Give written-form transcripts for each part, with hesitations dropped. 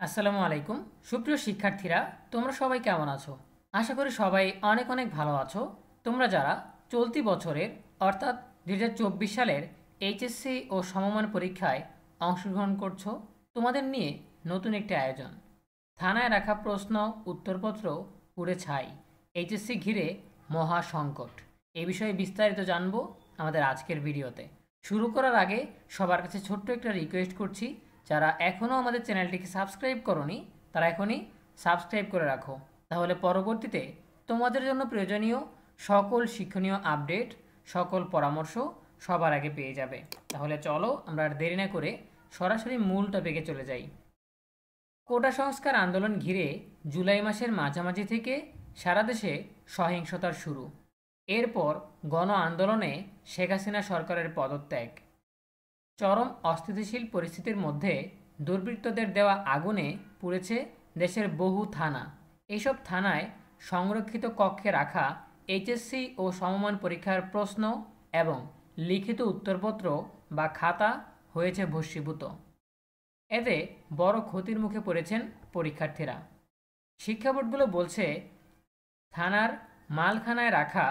আসসালামু আলাইকুম। সুপ্রিয় শিক্ষার্থীরা, তোমরা সবাই কেমন আছো? আশা করি সবাই অনেক অনেক ভালো আছো। তোমরা যারা চলতি বছরের অর্থাৎ 2024 সালের এইচএসসি ও সমমান পরীক্ষায় অংশগ্রহণ করছো, তোমাদের নিয়ে নতুন একটি আয়োজন। থানায় রাখা প্রশ্ন উত্তরপত্র পুড়ে ছাই, এইচএসসি ঘিরে মহা সংকট। এই বিষয়ে বিস্তারিত জানবো আমাদের আজকের ভিডিওতে। শুরু করার আগে সবার কাছে ছোট্ট একটা রিকোয়েস্ট করছি, যারা এখনও আমাদের চ্যানেলটিকে সাবস্ক্রাইব করনি তারা এখনই সাবস্ক্রাইব করে রাখো, তাহলে পরবর্তীতে তোমাদের জন্য প্রয়োজনীয় সকল শিক্ষণীয় আপডেট, সকল পরামর্শ সবার আগে পেয়ে যাবে। তাহলে চলো আমরা আর দেরি না করে সরাসরি মূল টপিকে চলে যাই। কোটা সংস্কার আন্দোলন ঘিরে জুলাই মাসের মাঝামাঝি থেকে সারা দেশে সহিংসতার শুরু। এরপর গণ আন্দোলনে শেখ হাসিনা সরকারের পদত্যাগ। চরম অস্থিতিশীল পরিস্থিতির মধ্যে দুর্বৃত্তদের দেওয়া আগুনে পুড়েছে দেশের বহু থানা। এসব থানায় সংরক্ষিত কক্ষে রাখা এইচএসসি ও সমমান পরীক্ষার প্রশ্ন এবং লিখিত উত্তরপত্র বা খাতা হয়েছে ভস্মীভূত। এতে বড় ক্ষতির মুখে পড়েছেন পরীক্ষার্থীরা। শিক্ষা বোর্ডগুলো বলছে, থানার মালখানায় রাখা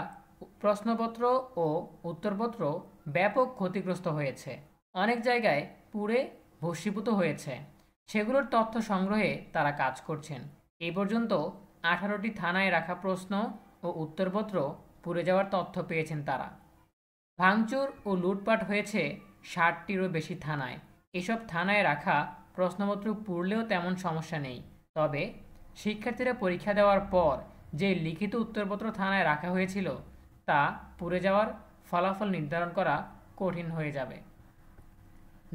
প্রশ্নপত্র ও উত্তরপত্র ব্যাপক ক্ষতিগ্রস্ত হয়েছে। অনেক জায়গায় পুড়ে ভস্মীভূত হয়েছে। সেগুলোর তথ্য সংগ্রহে তারা কাজ করছেন। এই পর্যন্ত 18টি থানায় রাখা প্রশ্ন ও উত্তরপত্র পুড়ে যাওয়ার তথ্য পেয়েছেন তারা। ভাঙচুর ও লুটপাট হয়েছে 60টিরও বেশি থানায়। এসব থানায় রাখা প্রশ্নপত্র পুড়লেও তেমন সমস্যা নেই, তবে শিক্ষার্থীরা পরীক্ষা দেওয়ার পর যে লিখিত উত্তরপত্র থানায় রাখা হয়েছিল তা পুড়ে যাওয়ার ফলাফল নির্ধারণ করা কঠিন হয়ে যাবে।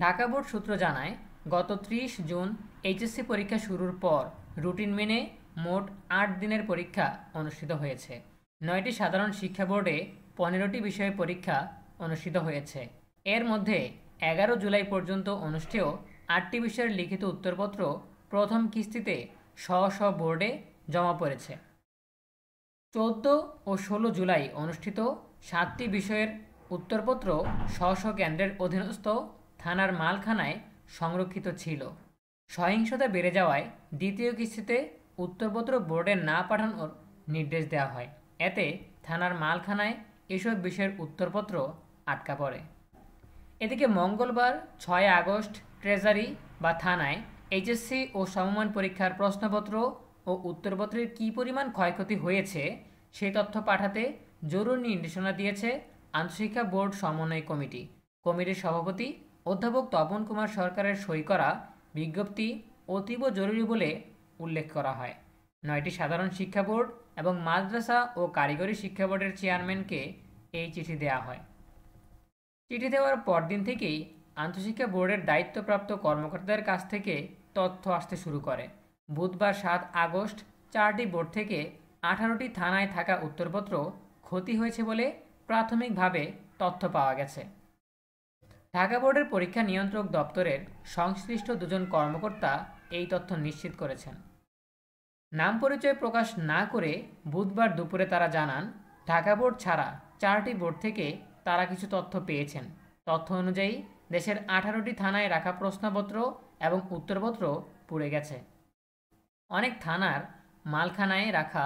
ঢাকা বোর্ড সূত্র জানায়, গত 30 জুন এইচএসসি পরীক্ষা শুরুর পর রুটিন মেনে মোট 8 দিনের পরীক্ষা অনুষ্ঠিত হয়েছে। 9টি সাধারণ শিক্ষা বোর্ডে 15টি বিষয়ে পরীক্ষা অনুষ্ঠিত হয়েছে। এর মধ্যে 11 জুলাই পর্যন্ত অনুষ্ঠেয় 8টি বিষয়ের লিখিত উত্তরপত্র প্রথম কিস্তিতে স্ব বোর্ডে জমা পড়েছে। 14 ও 16 জুলাই অনুষ্ঠিত 7টি বিষয়ের উত্তরপত্র স্ব কেন্দ্রের অধীনস্থ থানার মালখানায় সংরক্ষিত ছিল। সহিংসতা বেড়ে যাওয়ায় দ্বিতীয় কিস্তিতে উত্তরপত্র বোর্ডে না পাঠানোর নির্দেশ দেওয়া হয়। এতে থানার মালখানায় এসব বিষয়ের উত্তরপত্র আটকা পড়ে। এদিকে মঙ্গলবার 6 আগস্ট ট্রেজারি বা থানায় এইচএসসি ও সমমান পরীক্ষার প্রশ্নপত্র ও উত্তরপত্রের কী পরিমাণ ক্ষয়ক্ষতি হয়েছে সেই তথ্য পাঠাতে জরুরি নির্দেশনা দিয়েছে আন্তঃশিক্ষা বোর্ড সমন্বয় কমিটি। কমিটির সভাপতি অধ্যাপক তপন কুমার সরকারের সই করা বিজ্ঞপ্তি অতীব জরুরি বলে উল্লেখ করা হয়। 9টি সাধারণ শিক্ষা বোর্ড এবং মাদ্রাসা ও কারিগরি শিক্ষা বোর্ডের চেয়ারম্যানকে এই চিঠি দেওয়া হয়। চিঠি দেওয়ার পরদিন থেকেই আন্তঃশিক্ষা বোর্ডের দায়িত্বপ্রাপ্ত কর্মকর্তাদের কাছ থেকে তথ্য আসতে শুরু করে। বুধবার 7 আগস্ট 4টি বোর্ড থেকে 18টি থানায় থাকা উত্তরপত্র ক্ষতি হয়েছে বলে প্রাথমিকভাবে তথ্য পাওয়া গেছে। ঢাকা বোর্ডের পরীক্ষা নিয়ন্ত্রক দপ্তরের সংশ্লিষ্ট দুজন কর্মকর্তা এই তথ্য নিশ্চিত করেছেন। নাম পরিচয় প্রকাশ না করে বুধবার দুপুরে তারা জানান, ঢাকা বোর্ড ছাড়া 4টি বোর্ড থেকে তারা কিছু তথ্য পেয়েছেন। তথ্য অনুযায়ী দেশের 18টি থানায় রাখা প্রশ্নপত্র এবং উত্তরপত্র পুড়ে গেছে। অনেক থানার মালখানায় রাখা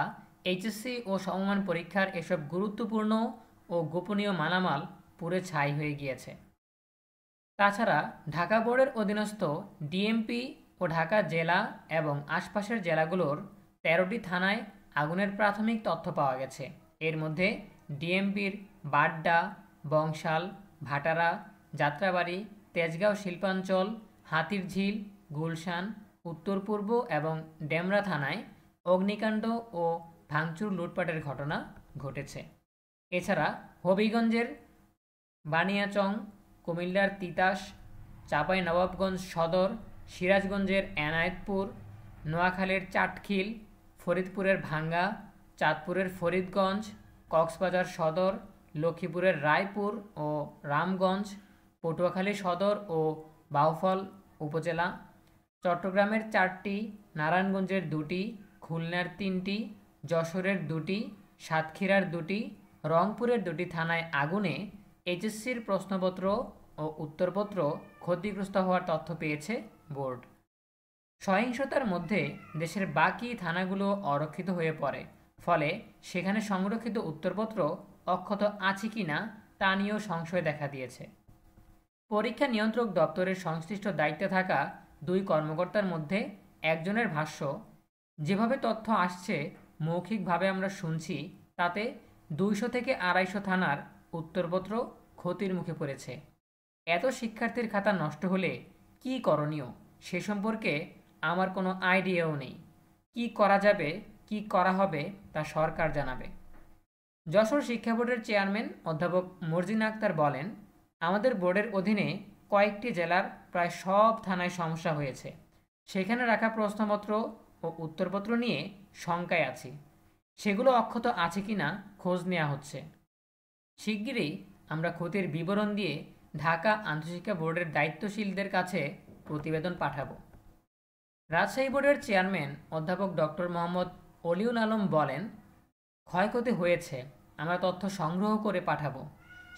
এইচএসসি ও সমমান পরীক্ষার এসব গুরুত্বপূর্ণ ও গোপনীয় মালামাল পুড়ে ছাই হয়ে গিয়েছে। তাছাড়া ঢাকা বোর্ডের অধীনস্থ ডিএমপি ও ঢাকা জেলা এবং আশপাশের জেলাগুলোর 13টি থানায় আগুনের প্রাথমিক তথ্য পাওয়া গেছে। এর মধ্যে ডিএমপির বাড্ডা, বংশাল, ভাটারা, যাত্রাবাড়ি, তেজগাঁও শিল্পাঞ্চল, হাতিরঝিল, গুলশান, উত্তর পূর্ব এবং ডেমরা থানায় অগ্নিকাণ্ড ও ভাঙচুর লুটপাটের ঘটনা ঘটেছে। এছাড়া হবিগঞ্জের বানিয়াচং, কুমিল্লার তিতাস, চাঁপাইনবাবগঞ্জ সদর, সিরাজগঞ্জের এনায়েতপুর, নোয়াখালীর চাটখিল, ফরিদপুরের ভাঙ্গা, চাঁদপুরের ফরিদগঞ্জ, কক্সবাজার সদর, লক্ষ্মীপুরের রায়পুর ও রামগঞ্জ, পটুয়াখালী সদর ও বাউফল উপজেলা, চট্টগ্রামের 4টি, নারায়ণগঞ্জের 2টি, খুলনার 3টি, যশোরের 2টি, সাতক্ষীরার 2টি, রংপুরের 2টি থানায় আগুনে এইচএসসির প্রশ্নপত্র ও উত্তরপত্র ক্ষতিগ্রস্ত হওয়ার তথ্য পেয়েছে বোর্ড। সহিংসতার মধ্যে দেশের বাকি থানাগুলো অরক্ষিত হয়ে পড়ে, ফলে সেখানে সংরক্ষিত উত্তরপত্র অক্ষত আছে কিনা তা নিয়েও সংশয় দেখা দিয়েছে। পরীক্ষা নিয়ন্ত্রক দপ্তরের সংশ্লিষ্ট দায়িত্বে থাকা দুই কর্মকর্তার মধ্যে একজনের ভাষ্য, যেভাবে তথ্য আসছে মৌখিকভাবে আমরা শুনছি, তাতে 200 থেকে 250 থানার উত্তরপত্র ক্ষতির মুখে পড়েছে। এত শিক্ষার্থীর খাতা নষ্ট হলে কি করণীয় সে সম্পর্কে আমার কোনো আইডিয়াও নেই। কি করা যাবে, কি করা হবে তা সরকার জানাবে। যশোর শিক্ষা বোর্ডের চেয়ারম্যান অধ্যাপক মর্জিনা আক্তার বলেন, আমাদের বোর্ডের অধীনে কয়েকটি জেলার প্রায় সব থানায় সমস্যা হয়েছে। সেখানে রাখা প্রশ্নপত্র ও উত্তরপত্র নিয়ে শঙ্কায় আছি। সেগুলো অক্ষত আছে কিনা খোঁজ নেওয়া হচ্ছে। শিগগিরই আমরা ক্ষতির বিবরণ দিয়ে ঢাকা আন্তঃশিক্ষা বোর্ডের দায়িত্বশীলদের কাছে প্রতিবেদন পাঠাবো। রাজশাহী বোর্ডের চেয়ারম্যান অধ্যাপক ডক্টর মোহাম্মদ অলিউল আলম বলেন, ক্ষয়ক্ষতি হয়েছে, আমরা তথ্য সংগ্রহ করে পাঠাবো।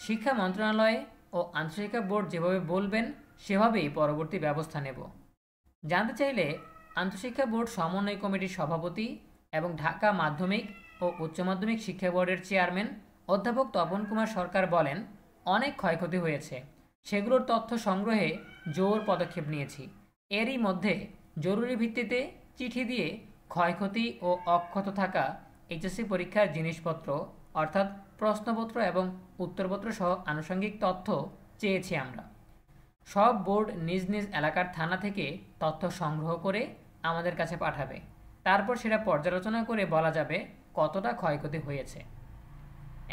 শিক্ষা মন্ত্রণালয় ও আন্তঃশিক্ষা বোর্ড যেভাবে বলবেন সেভাবেই পরবর্তী ব্যবস্থা নেব। জানতে চাইলে আন্তঃশিক্ষা বোর্ড সমন্বয় কমিটির সভাপতি এবং ঢাকা মাধ্যমিক ও উচ্চ মাধ্যমিক শিক্ষা বোর্ডের চেয়ারম্যান অধ্যাপক তপন কুমার সরকার বলেন, অনেক ক্ষয়ক্ষতি হয়েছে, সেগুলোর তথ্য সংগ্রহে জোর পদক্ষেপ নিয়েছি। এরই মধ্যে জরুরি ভিত্তিতে চিঠি দিয়ে ক্ষয়ক্ষতি ও অক্ষত থাকা এইচএসসি পরীক্ষার জিনিসপত্র অর্থাৎ প্রশ্নপত্র এবং উত্তরপত্র সহ আনুষঙ্গিক তথ্য চেয়েছি আমরা। সব বোর্ড নিজ নিজ এলাকার থানা থেকে তথ্য সংগ্রহ করে আমাদের কাছে পাঠাবে। তারপর সেটা পর্যালোচনা করে বলা যাবে কতটা ক্ষয়ক্ষতি হয়েছে।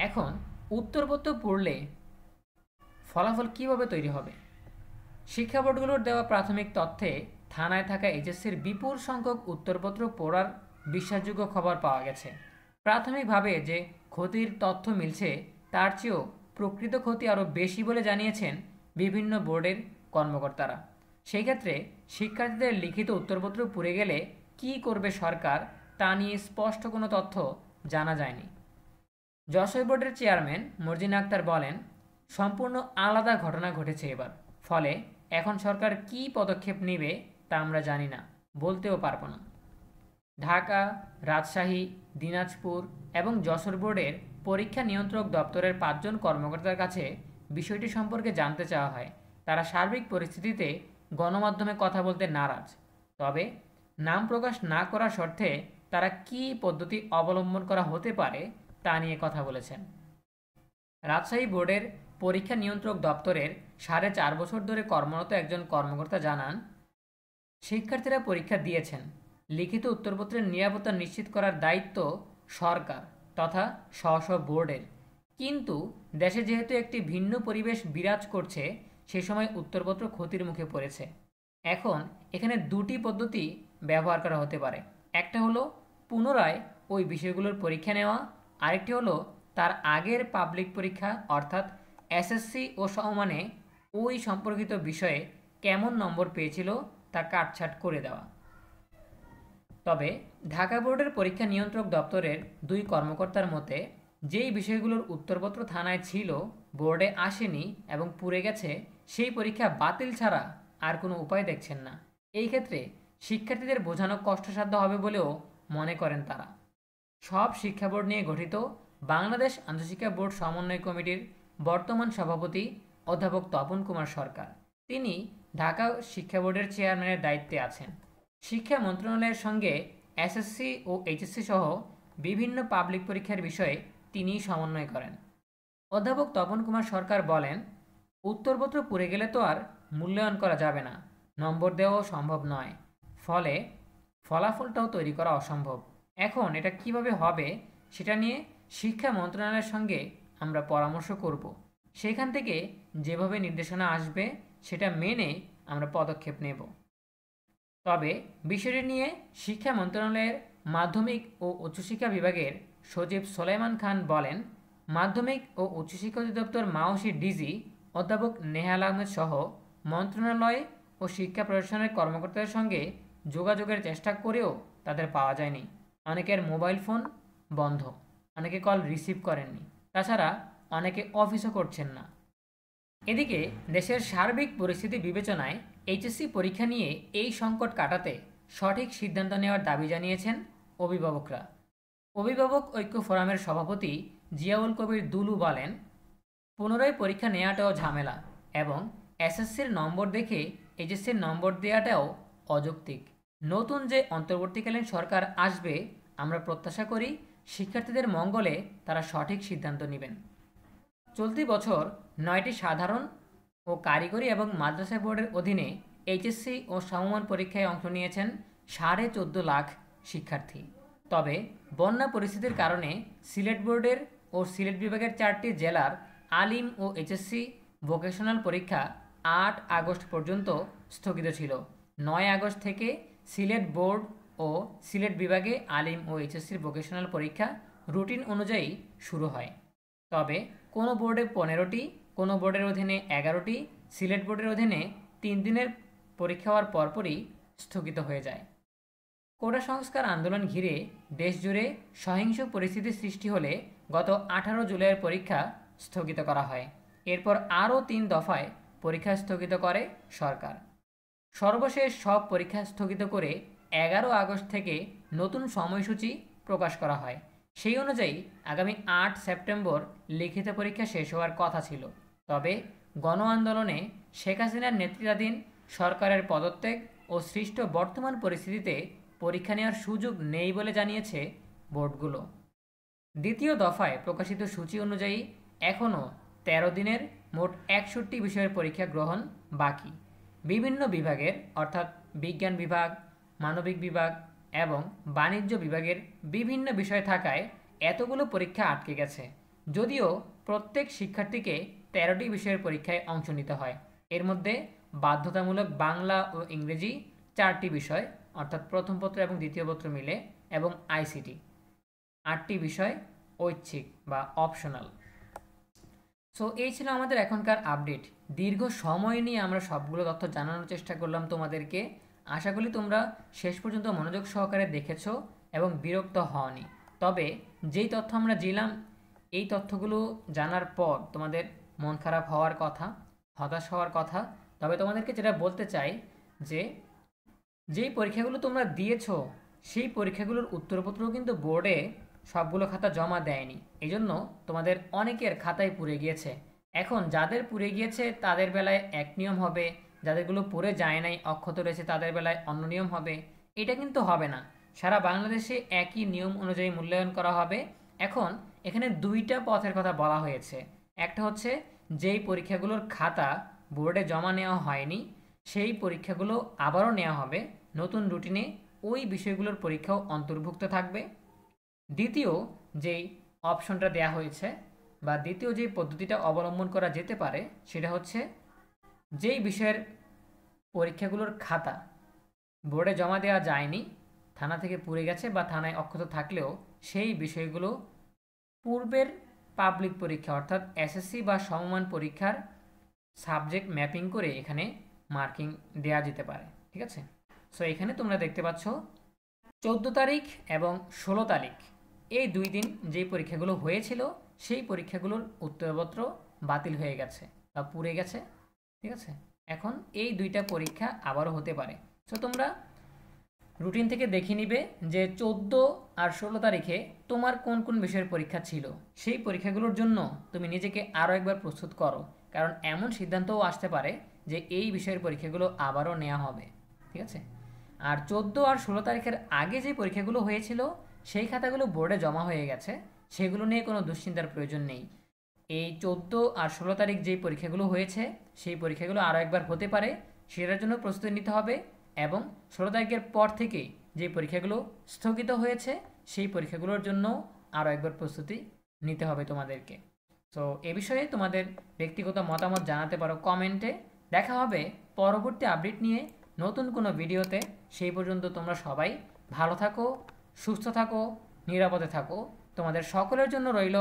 এখন উত্তরপত্র পড়লে ফলাফল কিভাবে তৈরি হবে? শিক্ষা বোর্ডগুলোর দেওয়া প্রাথমিক তথ্যে থানায় থাকা এইচএসসির বিপুল সংখ্যক উত্তরপত্র পড়ার বিশ্বাসযোগ্য খবর পাওয়া গেছে। প্রাথমিকভাবে যে ক্ষতির তথ্য মিলছে তার চেয়েও প্রকৃত ক্ষতি আরও বেশি বলে জানিয়েছেন বিভিন্ন বোর্ডের কর্মকর্তারা। সেই ক্ষেত্রে শিক্ষার্থীদের লিখিত উত্তরপত্র পুড়ে গেলে কী করবে সরকার তা নিয়ে স্পষ্ট কোনো তথ্য জানা যায়নি। যশোর বোর্ডের চেয়ারম্যান মর্জিনা আক্তার বলেন, সম্পূর্ণ আলাদা ঘটনা ঘটেছে এবার, ফলে এখন সরকার কী পদক্ষেপ নেবে তা আমরা জানি না, বলতেও পারবো না। ঢাকা, রাজশাহী, দিনাজপুর এবং যশোর বোর্ডের পরীক্ষা নিয়ন্ত্রক দপ্তরের 5 জন কর্মকর্তার কাছে বিষয়টি সম্পর্কে জানতে চাওয়া হয়। তারা সার্বিক পরিস্থিতিতে গণমাধ্যমে কথা বলতে নারাজ, তবে নাম প্রকাশ না করার শর্তে তারা কী পদ্ধতি অবলম্বন করা হতে পারে তা নিয়ে কথা বলেছেন। রাজশাহী বোর্ডের পরীক্ষা নিয়ন্ত্রক দপ্তরের 4.5 বছর ধরে কর্মরত একজন কর্মকর্তা জানান, শিক্ষার্থীরা পরীক্ষা দিয়েছেন, লিখিত উত্তরপত্রের নিরাপত্তা নিশ্চিত করার দায়িত্ব সরকার তথা স্ব বোর্ডের। কিন্তু দেশে যেহেতু একটি ভিন্ন পরিবেশ বিরাজ করছে, সে সময় উত্তরপত্র ক্ষতির মুখে পড়েছে। এখন এখানে দুটি পদ্ধতি ব্যবহার করা হতে পারে। একটা হলো পুনরায় ওই বিষয়গুলোর পরীক্ষা নেওয়া, আরেকটি হলো তার আগের পাবলিক পরীক্ষা অর্থাৎ এসএসসি ও সমমানে ওই সম্পর্কিত বিষয়ে কেমন নম্বর পেয়েছিল তা কাটছাট করে দেওয়া। তবে ঢাকা বোর্ডের পরীক্ষা নিয়ন্ত্রক দপ্তরের 2 কর্মকর্তার মতে, যেই বিষয়গুলোর উত্তরপত্র থানায় ছিল বোর্ডে আসেনি এবং পুড়ে গেছে, সেই পরীক্ষা বাতিল ছাড়া আর কোনো উপায় দেখছেন না। এই ক্ষেত্রে শিক্ষার্থীদের বোঝানো কষ্টসাধ্য হবে বলেও মনে করেন তারা। সব শিক্ষা বোর্ড নিয়ে গঠিত বাংলাদেশ আন্তঃশিক্ষা বোর্ড সমন্বয় কমিটির বর্তমান সভাপতি অধ্যাপক তপন কুমার সরকার, তিনি ঢাকা শিক্ষা বোর্ডের চেয়ারম্যানের দায়িত্বে আছেন। শিক্ষা মন্ত্রণালয়ের সঙ্গে এসএসসি ও এইচএসসি সহ বিভিন্ন পাবলিক পরীক্ষার বিষয়ে তিনি সমন্বয় করেন। অধ্যাপক তপন কুমার সরকার বলেন, উত্তরপত্র পুড়ে গেলে তো আর মূল্যায়ন করা যাবে না, নম্বর দেওয়াও সম্ভব নয়, ফলে ফলাফলটাও তৈরি করা অসম্ভব। এখন এটা কিভাবে হবে সেটা নিয়ে শিক্ষা মন্ত্রণালয়ের সঙ্গে আমরা পরামর্শ করব। সেখান থেকে যেভাবে নির্দেশনা আসবে সেটা মেনে আমরা পদক্ষেপ নেব। তবে বিষয়টি নিয়ে শিক্ষা মন্ত্রণালয়ের মাধ্যমিক ও উচ্চশিক্ষা বিভাগের সচিব সোলাইমান খান বলেন, মাধ্যমিক ও উচ্চশিক্ষা অধিদপ্তর মাওসি ডিজি অধ্যাপক নেহাল আহমেদ সহ মন্ত্রণালয় ও শিক্ষা প্রশাসনের কর্মকর্তাদের সঙ্গে যোগাযোগের চেষ্টা করেও তাদের পাওয়া যায়নি। অনেকের মোবাইল ফোন বন্ধ, অনেকে কল রিসিভ করেননি, তাছাড়া অনেকে অফিসও করছেন না। এদিকে দেশের সার্বিক পরিস্থিতি বিবেচনায় এইচএসসি পরীক্ষা নিয়ে এই সংকট কাটাতে সঠিক সিদ্ধান্ত নেওয়ার দাবি জানিয়েছেন অভিভাবকরা। অভিভাবক ঐক্য ফোরামের সভাপতি জিয়াউল কবির দুলু বলেন, পুনরায় পরীক্ষা নেওয়াটাও ঝামেলা এবং এসএসসির নম্বর দেখে এইচএসসির নম্বর দেওয়াটাও অযৌক্তিক। নতুন যে অন্তর্বর্তীকালীন সরকার আসবে, আমরা প্রত্যাশা করি শিক্ষার্থীদের মঙ্গলে তারা সঠিক সিদ্ধান্ত নেবেন। চলতি বছর 9টি সাধারণ ও কারিগরি এবং মাদ্রাসা বোর্ডের অধীনে এইচএসসি ও সমমান পরীক্ষায় অংশ নিয়েছেন 14.5 লাখ শিক্ষার্থী। তবে বন্যা পরিস্থিতির কারণে সিলেট বোর্ডের ও সিলেট বিভাগের 4টি জেলার আলিম ও এইচএসসি ভোকেশনাল পরীক্ষা 8 আগস্ট পর্যন্ত স্থগিত ছিল। 9 আগস্ট থেকে সিলেট বোর্ড ও সিলেট বিভাগে আলিম ও এইচএসসির ভোকেশনাল পরীক্ষা রুটিন অনুযায়ী শুরু হয়। তবে কোনো বোর্ডে 15টি, কোনো বোর্ডের অধীনে 11টি, সিলেট বোর্ডের অধীনে 3 দিনের পরীক্ষা হওয়ার পরপরই স্থগিত হয়ে যায়। কোটা সংস্কার আন্দোলন ঘিরে দেশজুড়ে সহিংস পরিস্থিতি সৃষ্টি হলে গত 18 জুলাইয়ের পরীক্ষা স্থগিত করা হয়। এরপর আরও 3 দফায় পরীক্ষা স্থগিত করে সরকার। সর্বশেষ সব পরীক্ষা স্থগিত করে 11 আগস্ট থেকে নতুন সময়সূচি প্রকাশ করা হয়। সেই অনুযায়ী আগামী 8 সেপ্টেম্বর লিখিত পরীক্ষা শেষ হওয়ার কথা ছিল। তবে গণ আন্দোলনে শেখ হাসিনার নেতৃত্বাধীন সরকারের পদত্যাগ ও সৃষ্ট বর্তমান পরিস্থিতিতে পরীক্ষা নেওয়ার সুযোগ নেই বলে জানিয়েছে বোর্ডগুলো। দ্বিতীয় দফায় প্রকাশিত সূচি অনুযায়ী এখনও 13 দিনের মোট 61 বিষয়ের পরীক্ষা গ্রহণ বাকি। বিভিন্ন বিভাগের অর্থাৎ বিজ্ঞান বিভাগ, মানবিক বিভাগ এবং বাণিজ্য বিভাগের বিভিন্ন বিষয় থাকায় এতগুলো পরীক্ষা আটকে গেছে। যদিও প্রত্যেক শিক্ষার্থীকে 13টি বিষয়ের পরীক্ষায় অংশ নিতে হয়। এর মধ্যে বাধ্যতামূলক বাংলা ও ইংরেজি 4টি বিষয় অর্থাৎ প্রথম পত্র এবং দ্বিতীয় পত্র মিলে, এবং আইসিটি 8টি বিষয় ঐচ্ছিক বা অপশনাল। সো এই ছিল আমাদের এখনকার আপডেট। দীর্ঘ সময় নিয়ে আমরা সবগুলো তথ্য জানানোর চেষ্টা করলাম তোমাদেরকে। আশা করি তোমরা শেষ পর্যন্ত মনোযোগ সহকারে দেখেছো এবং বিরক্ত হওনি। তবে যেই তথ্য আমরা দিলাম, এই তথ্যগুলো জানার পর তোমাদের মন খারাপ হওয়ার কথা, হতাশ হওয়ার কথা। তবে তোমাদেরকে যেটা বলতে চাই যে যেই পরীক্ষাগুলো তোমরা দিয়েছো সেই পরীক্ষাগুলোর উত্তরপত্রও কিন্তু বোর্ডে সবগুলো খাতা জমা দেয়নি। এই জন্য তোমাদের অনেকের খাতায় পুড়ে গিয়েছে। এখন যাদের পুড়ে গিয়েছে তাদের বেলায় এক নিয়ম হবে, যাদেরগুলো পুড়ে যায় নাই, অক্ষত রয়েছে, তাদের বেলায় অন্য নিয়ম হবে। এটা কিন্তু হবে না, সারা বাংলাদেশে একই নিয়ম অনুযায়ী মূল্যায়ন করা হবে। এখন এখানে 2টা পথের কথা বলা হয়েছে। একটা হচ্ছে যেই পরীক্ষাগুলোর খাতা বোর্ডে জমা নেওয়া হয়নি সেই পরীক্ষাগুলো আবারও নেওয়া হবে নতুন রুটিনে, ওই বিষয়গুলোর পরীক্ষাও অন্তর্ভুক্ত থাকবে। দ্বিতীয় যেই অপশনটা দেয়া হয়েছে বা দ্বিতীয় যেই পদ্ধতিটা অবলম্বন করা যেতে পারে সেটা হচ্ছে যেই বিষয়ের পরীক্ষাগুলোর খাতা বোর্ডে জমা দেওয়া যায়নি, থানা থেকে পুড়ে গেছে বা থানায় অক্ষত থাকলেও সেই বিষয়গুলো পূর্বের পাবলিক পরীক্ষা অর্থাৎ এসএসসি বা সমমান পরীক্ষার সাবজেক্ট ম্যাপিং করে এখানে মার্কিং দেয়া যেতে পারে। ঠিক আছে, সো এখানে তোমরা দেখতে পাচ্ছ 14 তারিখ এবং 16 তারিখ এই 2 দিন যেই পরীক্ষাগুলো হয়েছিল সেই পরীক্ষাগুলোর উত্তরপত্র বাতিল হয়ে গেছে বা পুড়ে গেছে। ঠিক আছে, এখন এই 2টা পরীক্ষা আবারও হতে পারে। সো তোমরা রুটিন থেকে দেখে নিবে যে 14 আর 16 তারিখে তোমার কোন কোন বিষয়ের পরীক্ষা ছিল। সেই পরীক্ষাগুলোর জন্য তুমি নিজেকে আরও একবার প্রস্তুত করো, কারণ এমন সিদ্ধান্তও আসতে পারে যে এই বিষয়ের পরীক্ষাগুলো আবারও নেওয়া হবে। ঠিক আছে, আর 14 আর 16 তারিখের আগে যে পরীক্ষাগুলো হয়েছিল সেই খাতাগুলো বোর্ডে জমা হয়ে গেছে, সেগুলো নিয়ে কোনো দুশ্চিন্তার প্রয়োজন নেই। এই 14 আর 16 তারিখ যেই পরীক্ষাগুলো হয়েছে সেই পরীক্ষাগুলো আরও একবার হতে পারে, সেটার জন্য প্রস্তুতি নিতে হবে। এবং 16 তারিখের পর থেকে যে পরীক্ষাগুলো স্থগিত হয়েছে সেই পরীক্ষাগুলোর জন্য আরও একবার প্রস্তুতি নিতে হবে তোমাদেরকে। সো এ বিষয়ে তোমাদের ব্যক্তিগত মতামত জানাতে পারো কমেন্টে। দেখা হবে পরবর্তী আপডেট নিয়ে নতুন কোনো ভিডিওতে। সেই পর্যন্ত তোমরা সবাই ভালো থাকো, সুস্থ থাকো, নিরাপদে থাকো। তোমাদের সকলের জন্য রইল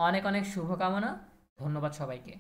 অনেক অনেক শুভকামনা। ধন্যবাদ সবাইকে।